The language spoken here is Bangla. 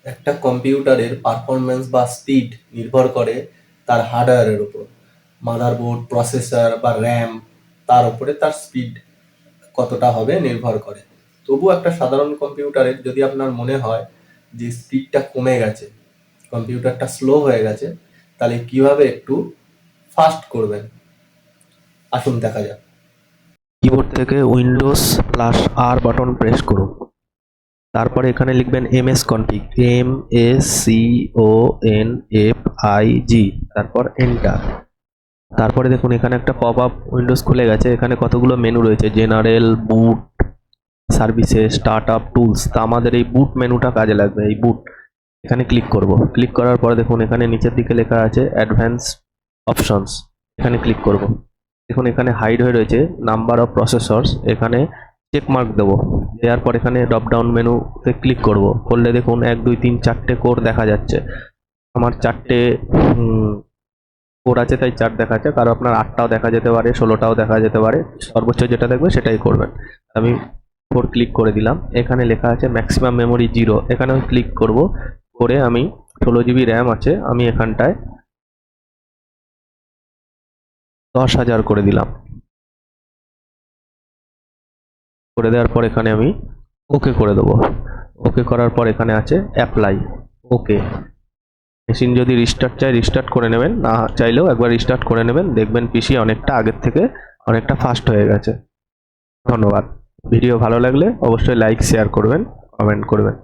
একটা কম্পিউটারের পারফরমেন্স বা স্পিড নির্ভর করে তার হার্ডওয়্যারের উপর। মাদারবোর্ড, প্রসেসর বা র্যাম, তার উপরে তার স্পিড কতটা হবে নির্ভর করে। তবু একটা সাধারণ কম্পিউটারের যদি আপনার মনে হয় যে স্পিডটা কমে গেছে, কম্পিউটারটা স্লো হয়ে গেছে, তাহলে কিভাবে একটু ফাস্ট করবেন আসুন দেখা যাক। কিবোর্ড থেকে উইন্ডোজ প্লাস আর বাটন প্রেস করুন। তারপরে এখানে লিখবেন এমএস কনফিগ, MSCONFIG, তারপর এন্টার। তারপরে দেখুন এখানে একটা পপ আপ উইন্ডোজ খুলে গেছে। এখানে কতগুলো মেনু রয়েছে, জেনারেল, বুট, সার্ভিসেস, স্টার্ট আপ, টুলস। তা আমাদের এই বুট মেনুটা কাজে লাগবে। এই বুট এখানে ক্লিক করব। ক্লিক করার পরে দেখুন এখানে নিচের দিকে লেখা আছে অ্যাডভান্স অপশনস, এখানে ক্লিক করব। দেখুন এখানে হাইড হয়ে রয়েছে নাম্বার অফ প্রসেসরস, এখানে চেক মার্ক দেবো। দেওয়ার পর এখানে ড্রপ ডাউন মেনুতে ক্লিক করব। করলে দেখুন 1 2 3 4টে কোর দেখা যাচ্ছে। আমার 4টে কোর আছে তাই 4 দেখাচ্ছে, কারো আপনার 8টাও দেখা যেতে পারে, 16টাও দেখা যেতে পারে। সর্বোচ্চ যেটা দেখবে সেটাই করবেন। আমি 4 ক্লিক করে দিলাম। এখানে লেখা আছে ম্যাক্সিমাম মেমোরি 0, এখানে আমি ক্লিক করব। করে আমি 16 GB র্যাম আছে, আমি এখানটায় 10,000 করে দিলাম। করে দেওয়ার পর এখানে আমি ওকে করে দেবো। ওকে করার পর এখানে আছে অ্যাপ্লাই, ওকে। মেশিন যদি রিস্টার্ট চাই রিস্টার্ট করে নেবেন, না চাইলেও একবার রিস্টার্ট করে নেবেন, দেখবেন পিসি অনেকটা আগের থেকে অনেকটা ফাস্ট হয়ে গেছে। ধন্যবাদ। ভিডিও ভালো লাগলে অবশ্যই লাইক, শেয়ার করবেন, কমেন্ট করবেন।